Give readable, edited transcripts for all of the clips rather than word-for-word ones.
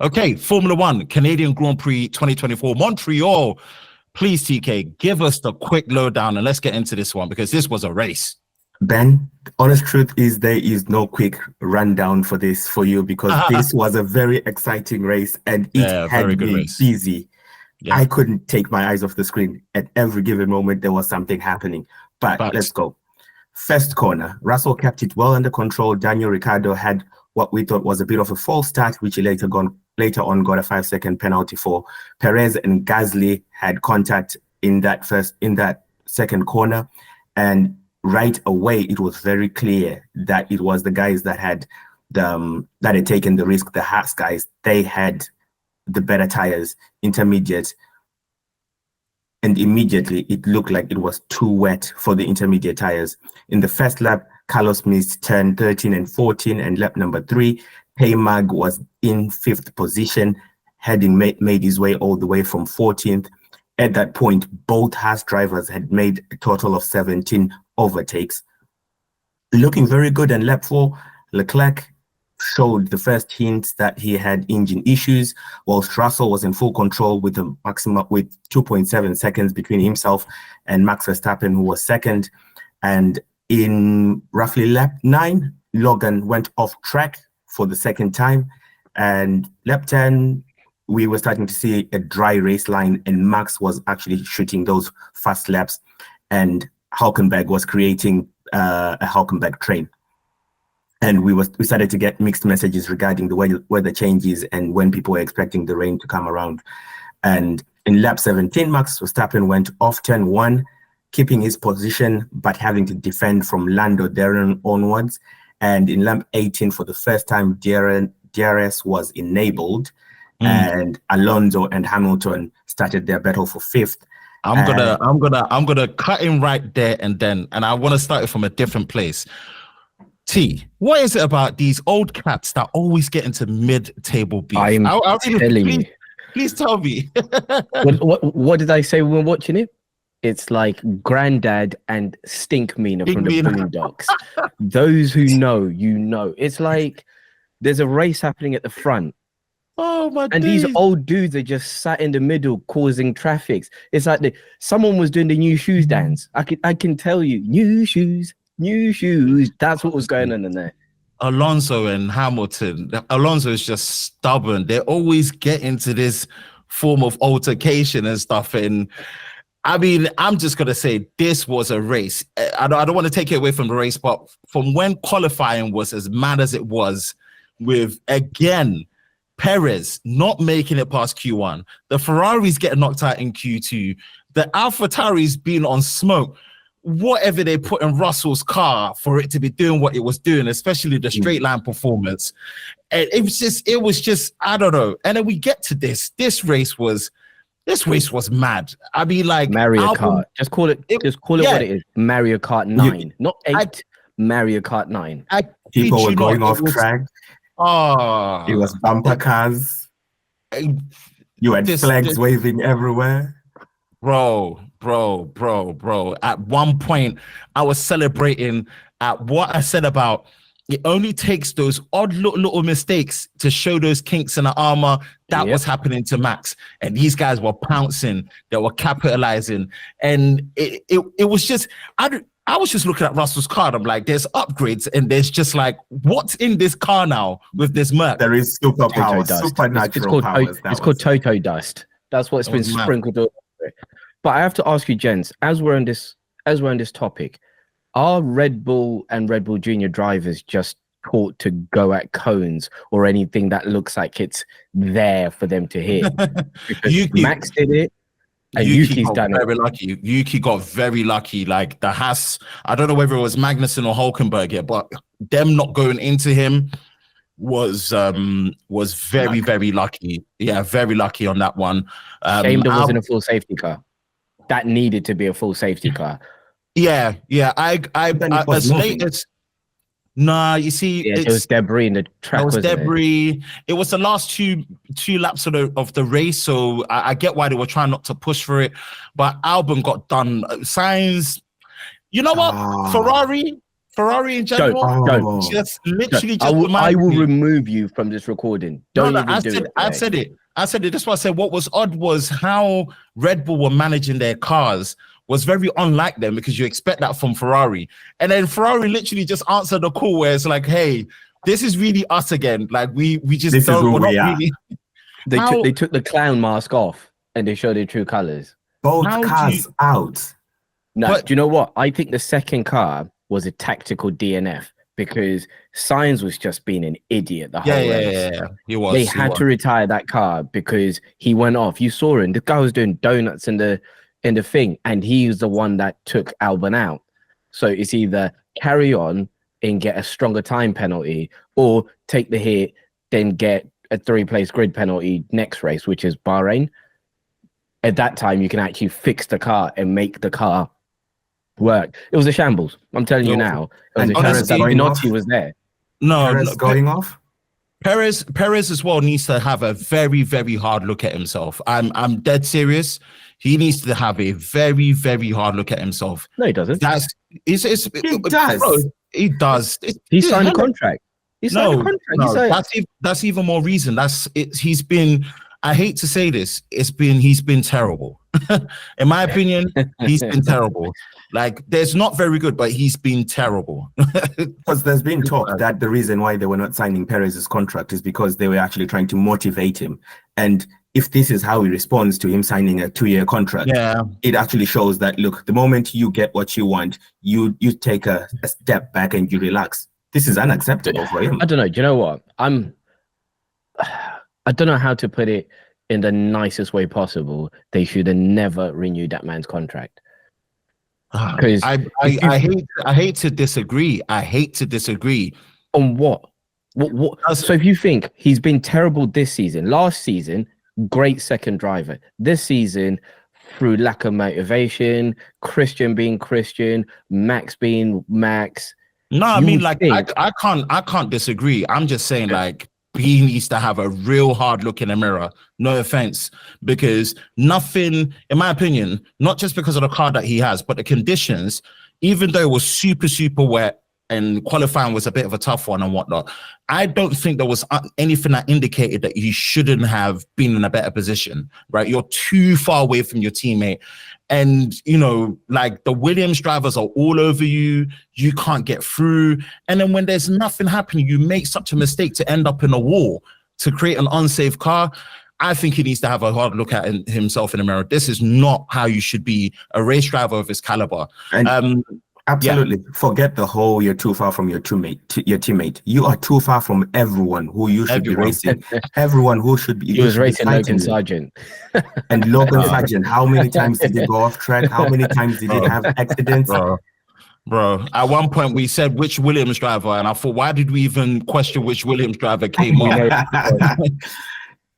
Okay, Formula One, Canadian Grand Prix 2024, Montreal. Please, TeeKay, give us the quick lowdown and let's get into this one because this was a race. Ben, honest truth is there is no quick rundown for this for you because this was a very exciting race and it very had good me race. busy. Yeah. I couldn't take my eyes off the screen. At every given moment, there was something happening. But let's go. First corner, Russell kept it well under control. Daniel Ricciardo had what we thought was a bit of a false start, which he later on got a 5-second penalty for. Perez and Gasly had contact in that second corner, and right away it was very clear that it was the guys that had taken the risk. The Haas guys, they had the better tires, intermediate, and immediately it looked like it was too wet for the intermediate tires. In the first lap, Carlos missed turn 13 and 14, and lap number 3, K-Mag was in 5th position, having made his way all the way from 14th. At that point, both Haas drivers had made a total of 17 overtakes. Looking very good. And lap 4, Leclerc showed the first hints that he had engine issues, whilst Russell was in full control with a maximum with 2.7 seconds between himself and Max Verstappen, who was second. And in roughly lap 9, Logan went off track for the second time. And lap 10, we were starting to see a dry race line, and Max was actually shooting those fast laps, and Hülkenberg was creating a Hülkenberg train. And we started to get mixed messages regarding the weather changes and when people were expecting the rain to come around. And in lap 17, Max Verstappen went off turn 1, keeping his position, but having to defend from Lando Darren onwards. And in lap 18, for the first time, DRS was enabled, and Alonso and Hamilton started their battle for 5th. I'm gonna cut in right there and I want to start it from a different place. T, what is it about these old cats that always get into mid-table beef? Please tell me. what did I say when we were watching it? It's like Grandad and Stink Meaner from the Boondocks. Those who know, you know. It's like there's a race happening at the front. Oh my! And these old dudes are just sat in the middle causing traffic. It's like someone was doing the new shoes dance. I can tell you, new shoes. That's what was going on in there. Alonso and Hamilton. Alonso is just stubborn. They always get into this form of altercation and stuff. And I mean, I'm just gonna say this was a race. I don't want to take it away from the race, but from when qualifying was as mad as it was, with again Perez not making it past Q1, the Ferraris getting knocked out in Q2, the AlphaTauri's been on smoke. Whatever they put in Russell's car for it to be doing what it was doing, especially the straight line performance, and it was just I don't know. And then we get to this race was mad. I mean, like Mario Kart. Just call it what it is. Mario Kart 9, not 8. Mario Kart 9. People were going off track. Oh, it was bumper cars. You had flags waving everywhere. Bro. At one point, I was celebrating at what I said about it only takes those odd little mistakes to show those kinks in the armor. That was happening to Max. And these guys were pouncing. They were capitalizing. And it was just... I was just looking at Russell's car. I'm like, there's upgrades, and there's just like, what's in this car now with this Merc? There is superpower, supernatural powers. It's called Toto dust. That's what's been sprinkled over it. But I have to ask you, gents, as we're on this topic, are Red Bull and Red Bull Junior drivers just taught to go at cones or anything that looks like it's there for them to hit? Because Max did it. And Yuki's done very lucky. Yuki got very lucky. Like the Haas, I don't know whether it was Magnussen or Hülkenberg here, but them not going into him was very, very lucky. Yeah, very lucky on that one. Shame there wasn't a full safety car. That needed to be a full safety car. Yeah. I as late as nah, you see, it was debris in the track. It was debris. It was the last two laps of the race, so I get why they were trying not to push for it. But Albon got done. Sainz, you know what? Ferrari in general. Don't. Just literally I will remove you from this recording. I said it. That's why I said what was odd was how Red Bull were managing their cars was very unlike them, because you expect that from Ferrari. And then Ferrari literally just answered the call where it's like, hey, this is really us again. Like we just this don't, we're not really. They took the clown mask off and they showed their true colors. Both cars out. No, do you know what? I think the second car was a tactical DNF, because Sainz was just being an idiot the whole race. Yeah. He was. They had to retire that car because he went off. You saw him. The guy was doing donuts in the thing, and he was the one that took Albon out. So it's either carry on and get a stronger time penalty, or take the hit, then get a 3-place grid penalty next race, which is Bahrain. At that time, you can actually fix the car and make the car work. It was a shambles. I'm telling you now. It was a shambles. Minotti was there. Going off. Perez as well needs to have a very, very hard look at himself. I'm dead serious. He needs to have a very, very hard look at himself. No, he doesn't. He does. Bro, he does. He signed a contract. That's even more reason. He's been. I hate to say this. He's been terrible. In my opinion, he's been terrible. Like, there's not very good, but he's been terrible. Because there's been talk that the reason why they were not signing Perez's contract is because they were actually trying to motivate him. And if this is how he responds to him signing a 2-year contract, it actually shows that, look, the moment you get what you want, you take a step back and you relax. This is unacceptable for him. I don't know. Do you know what? I don't know how to put it in the nicest way possible. They should have never renewed that man's contract. Because I hate to disagree. On what? So if you think he's been terrible this season, last season, great second driver. This season, through lack of motivation, Christian being Christian, Max being Max. No, I mean, like, I can't disagree. I'm just saying, like, he needs to have a real hard look in the mirror. No offense, because nothing, in my opinion, not just because of the car that he has, but the conditions, even though it was super, super wet and qualifying was a bit of a tough one and whatnot, I don't think there was anything that indicated that he shouldn't have been in a better position, right? You're too far away from your teammate. And, you know, like, the Williams drivers are all over you. You can't get through. And then when there's nothing happening, you make such a mistake to end up in a wall to create an unsafe car. I think he needs to have a hard look at himself in the mirror. This is not how you should be a race driver of his caliber. And absolutely. Yeah. Forget the whole you're too far from your teammate. You are too far from everyone who you should be racing. Everyone who should be. He was racing Logan Sargent. And Logan Sargent, how many times did he go off track? How many times did he have accidents? Bro, at one point we said which Williams driver, and I thought, why did we even question which Williams driver came on?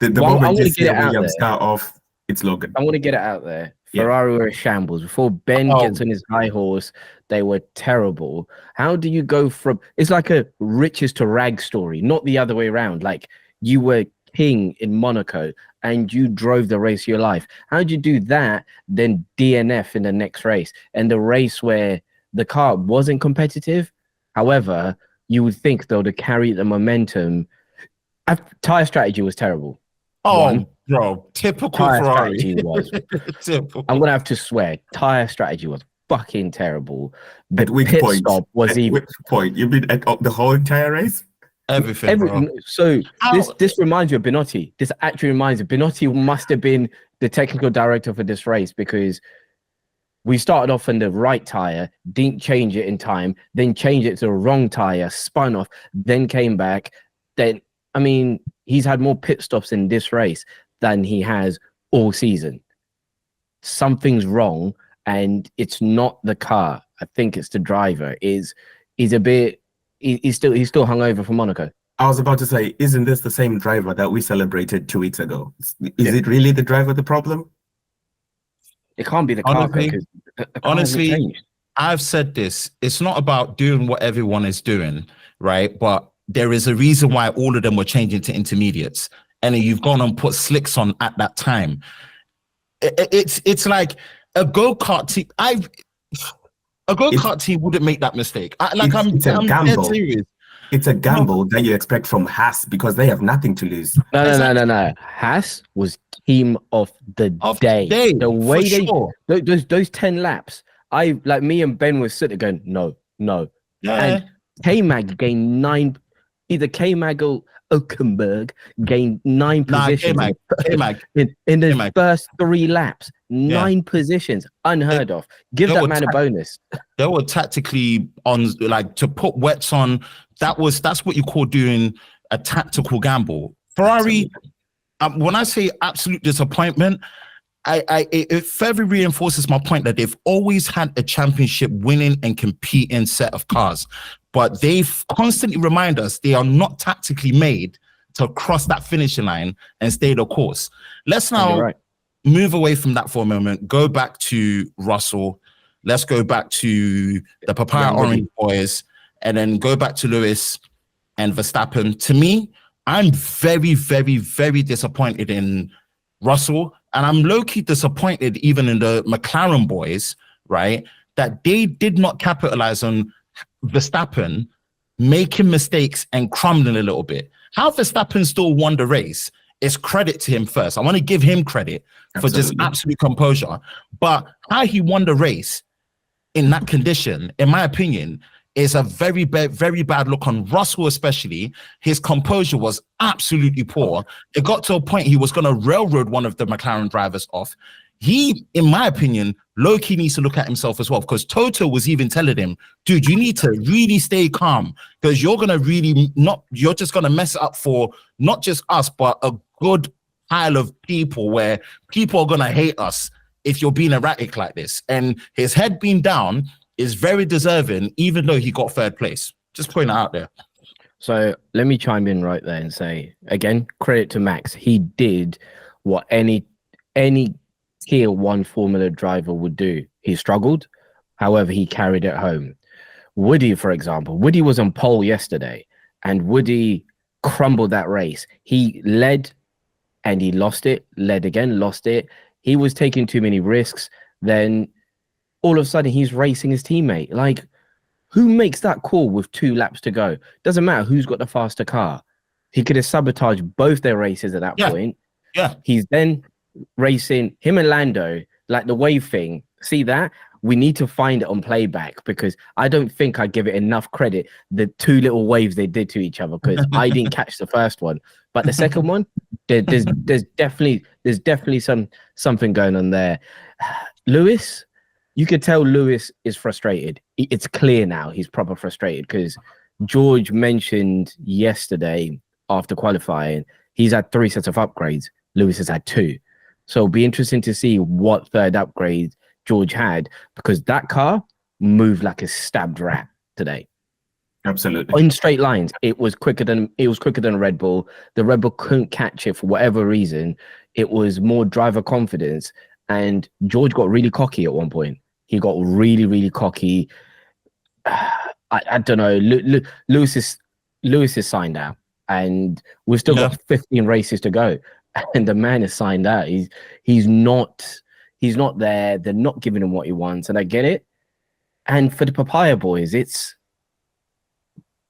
the moment you see Williams start off, it's Logan. I want to get it out there. Ferrari were a shambles. Before Ben gets on his high horse, they were terrible. How do you go from... It's like a riches to rags story, not the other way around. Like, you were king in Monaco and you drove the race of your life. How did you do that, then DNF in the next race? And the race where the car wasn't competitive, however, you would think, though, to carry the momentum... Tyre strategy was terrible. Bro, typical Ferrari. Strategy was. I'm gonna have to swear, tyre strategy was fucking terrible. The at which pit point? Stop was at even. Which point? You mean at the whole entire race? Everything. So this reminds you of Binotti. This actually reminds you. Binotti must have been the technical director for this race, because we started off on the right tyre, didn't change it in time, then changed it to the wrong tyre, spun off, then came back. Then, I mean, he's had more pit stops in this race than he has all season. Something's wrong, and it's not the car. I think it's the driver. He's still hungover from Monaco. I was about to say, isn't this the same driver that we celebrated 2 weeks ago? Is it really the driver the problem? It can't be the car. Honestly, I've said this. It's not about doing what everyone is doing, right? But there is a reason why all of them were changing to intermediates, and then you've gone and put slicks on at that time. It's like a go-kart team. A go-kart team wouldn't make that mistake. I'm gamble. dead serious. It's a gamble that you expect from Haas because they have nothing to lose. No. Haas was team of the day. The way those 10 laps, me and Ben were sitting going, no. Yeah. And K-Mag gained 9. Either K-Mag or Okenberg gained 9 positions K-Mag. in the first 3 laps. 9 positions, unheard of. Give that man a bonus. They were tactically on, like, to put wets on. That's what you call doing a tactical gamble. Ferrari, when I say absolute disappointment, it further reinforces my point that they've always had a championship winning and competing set of cars, but they've constantly remind us they are not tactically made to cross that finishing line and stay the course. Let's now move away from that for a moment, go back to Russell. Let's go back to the Papaya Orange boys, and then go back to Lewis and Verstappen. To me, I'm very, very, very disappointed in Russell, and I'm low-key disappointed even in the McLaren boys, right, that they did not capitalize on Verstappen making mistakes and crumbling a little bit. How Verstappen still won the race is credit to him first. I want to give him credit for just absolute composure, but how he won the race in that condition, in my opinion, is a very bad look on Russell, especially. His composure was absolutely poor. It got to a point he was going to railroad one of the McLaren drivers off. He, in my opinion, low-key needs to look at himself as well, because Toto was even telling him, dude, you need to really stay calm, because you're just going to mess it up for not just us, but a good pile of people where people are going to hate us if you're being erratic like this. And his head being down is very deserving, even though he got 3rd place. Just putting it out there. So let me chime in right there and say, again, credit to Max. He did what any tier 1 Formula driver would do. He struggled. However, he carried it home. Woody, for example, Woody was on pole yesterday, and Woody crumbled that race. He led and he lost it, led again, lost it. He was taking too many risks. Then all of a sudden he's racing his teammate. Like, who makes that call with 2 laps to go? Doesn't matter who's got the faster car. He could have sabotaged both their races at that point. Yeah. He's then racing him and Lando, like the wave thing. See that? We need to find it on playback, because I don't think I give it enough credit, the 2 little waves they did to each other, because I didn't catch the first one. But the second one, there's definitely something going on there. Lewis, you could tell Lewis is frustrated. It's clear now he's proper frustrated, because George mentioned yesterday after qualifying, he's had 3 sets of upgrades. Lewis has had 2. So it'll be interesting to see what 3rd upgrade George had, because that car moved like a stabbed rat today. Absolutely. In straight lines, it was quicker than Red Bull. The Red Bull couldn't catch it for whatever reason. It was more driver confidence, and George got really cocky at one point. He got really, really cocky. I don't know. Lewis is signed out, and we've still got 15 races to go, and the man is signed out. He's not there. They're not giving him what he wants, and I get it. And for the Papaya boys,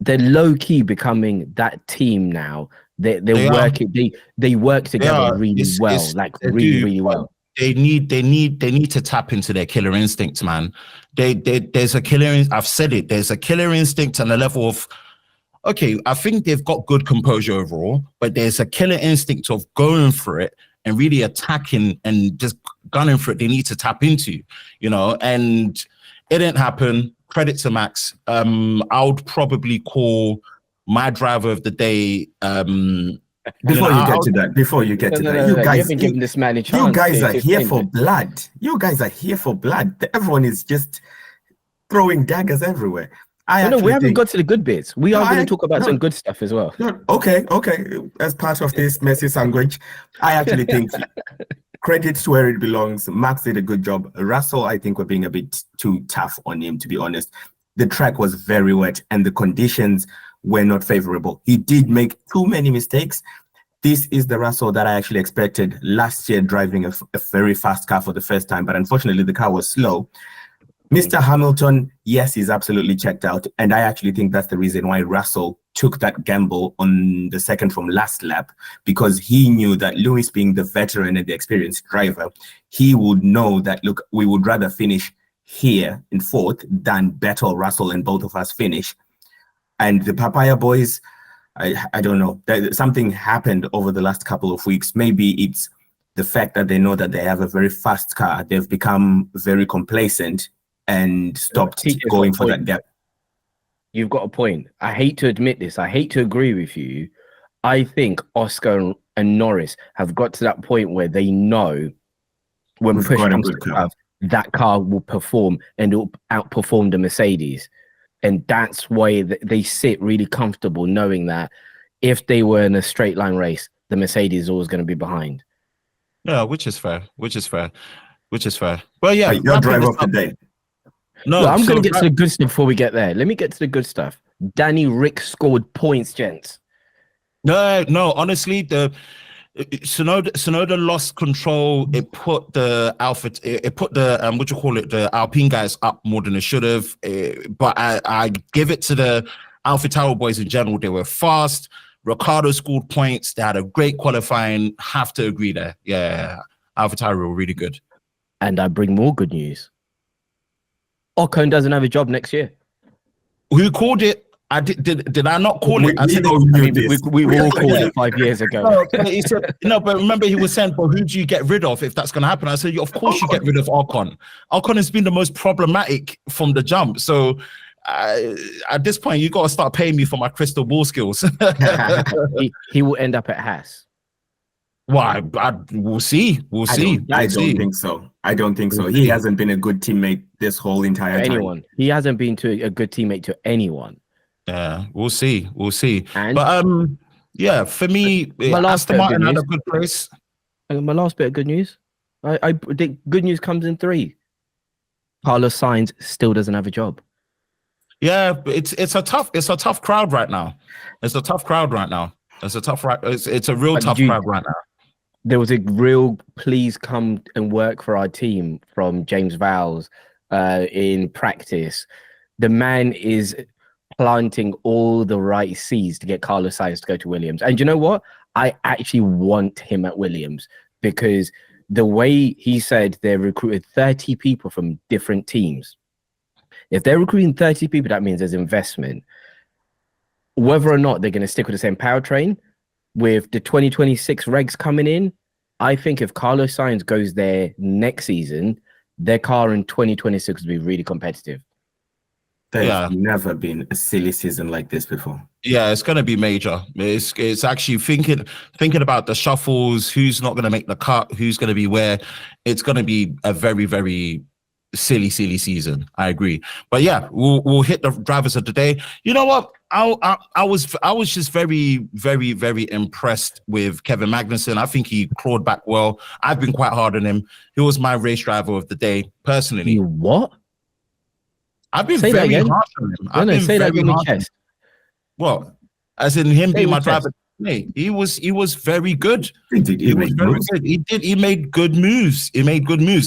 they're low key becoming that team now. They work together really well, really well. They need to tap into their killer instincts, man. There's a killer. I've said it. There's a killer instinct and a level of, okay, I think they've got good composure overall, but there's a killer instinct of going for it and really attacking and just gunning for it. They need to tap into, and it didn't happen. Credit to Max. I would probably call my driver of the day. Before you get to that, you guys haven't given this man a chance. You guys are here for blood. You guys are here for blood. Everyone is just throwing daggers everywhere. We haven't got to the good bits. We are going to talk about some good stuff as well. Okay. As part of this messy sandwich, I actually think credit to where it belongs. Max did a good job. Russell, I think, we're being a bit too tough on him, to be honest. The track was very wet and the conditions were not favorable. He did make too many mistakes. This is the Russell that I actually expected last year, driving a very fast car for the first time, but unfortunately the car was slow. Mr. Hamilton, yes, he's absolutely checked out. And I actually think that's the reason why Russell took that gamble on the second from last lap, because he knew that Lewis, being the veteran and the experienced driver, he would know that, look, we would rather finish here in fourth than battle Russell and both of us finish. And the Papaya boys, I don't know. Something happened over the last couple of weeks. Maybe it's the fact that they know that they have a very fast car. They've become very complacent and stopped going for that gap. You've got a point. I hate to admit this. I hate to agree with you. I think Oscar and Norris have got to that point where they know when push comes to shove, that car will perform and it will outperform the Mercedes. And that's why they sit really comfortable knowing that if they were in a straight line race, the Mercedes is always going to be behind. Yeah, which is fair. Well, yeah. Your driver of the day. No, I'm going to get to the good stuff before we get there. Let me get to the good stuff. Danny Rick scored points, gents. No, honestly, the Tsunoda lost control. It put the the Alpine guys up more than it should have. But I give it to the AlphaTauri boys in general. They were fast. Ricciardo scored points. They had a great qualifying. Have to agree there. Yeah, AlphaTauri were really good. And I bring more good news. Ocon doesn't have a job next year. Who called it? I did I not call it? We all called it 5 years ago. No, but he said, no, but remember he was saying, well, who do you get rid of if that's going to happen? I said, of course you get rid of Ocon. Ocon has been the most problematic from the jump. So at this point, you got to start paying me for my crystal ball skills. he will end up at Haas. Why? We'll see. I don't think so. He hasn't been a good teammate this whole entire time. He hasn't been a good teammate to anyone. Yeah, we'll see. And but yeah, for me, Aston Martin had a good place. My last bit of good news. I predict good news comes in 3. Carlos Sainz still doesn't have a job. Yeah, it's a tough crowd right now. It's a real tough crowd right now. There was a real please come and work for our team from James Vowles in practice. The man is planting all the right seeds to get Carlos Sainz to go to Williams. And you know what? I actually want him at Williams because the way he said they recruited 30 people from different teams. If they're recruiting 30 people, that means there's investment. Whether or not they're going to stick with the same powertrain, with the 2026 regs coming in, I think if Carlos Sainz goes there next season, their car in 2026 will be really competitive. There's never been a silly season like this before. Yeah, it's going to be major. It's actually thinking about the shuffles, who's not going to make the cut, who's going to be where. It's going to be a very, very silly season. I agree. But yeah, we'll hit the drivers of the day. You know what? I was just very, very, very impressed with Kevin Magnussen. I think he crawled back well. I've been quite hard on him. He was my race driver of the day, personally. You what? I've been very harsh on him. I've been very harsh on him. Well, as in him being my driver. He was very good. He was very good. He made good moves.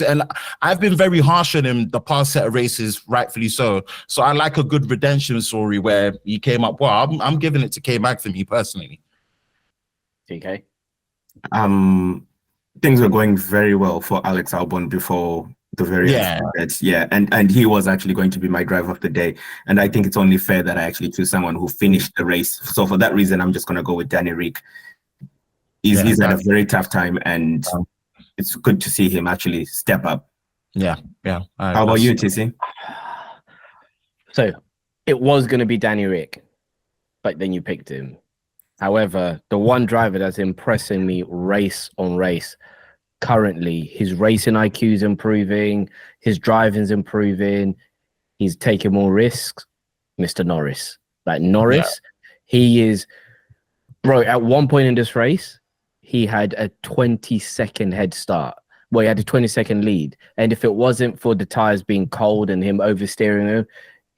And I've been very harsh on him the past set of races, rightfully so. So I like a good redemption story where he came up. Well, I'm giving it to K-Mag for me personally. TeeKay? Things were going very well for Alex Albon before the very end. And he was actually going to be my driver of the day. And I think it's only fair that I actually choose someone who finished the race. So for that reason, I'm just going to go with Danny Rick. He's had a very tough time, and it's good to see him actually step up. Yeah. How about you, TC? So it was going to be Danny Rick, but then you picked him. However, the one driver that's impressing me race on race currently, his racing IQ is improving, his driving's improving, he's taking more risks. Mr. Norris, he is, bro. At one point in this race, he had a 20-second head start. Well, he had a 20-second lead, and if it wasn't for the tires being cold and him oversteering him,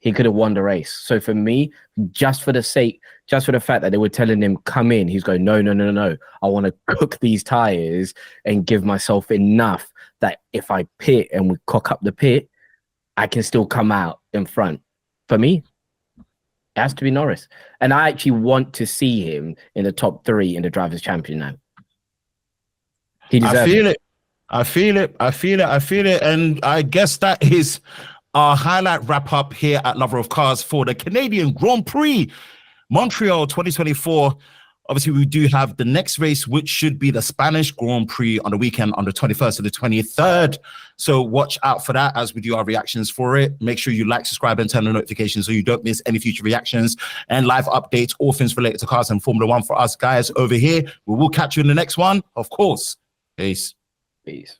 he could have won the race. So for me, just for the fact that they were telling him, come in, he's going, no. I want to cook these tires and give myself enough that if I pit and we cock up the pit, I can still come out in front. For me, it has to be Norris. And I actually want to see him in the top 3 in the Drivers' Champion now. He deserves I feel it. I feel it. And I guess that is our highlight wrap up here at Lover of Cars for the Canadian Grand Prix, Montreal 2024. Obviously, we do have the next race, which should be the Spanish Grand Prix on the weekend on the 21st to the 23rd. So watch out for that as we do our reactions for it. Make sure you like, subscribe, and turn on notifications so you don't miss any future reactions and live updates, all things related to cars and Formula One for us guys over here. We will catch you in the next one, of course. Peace. Peace.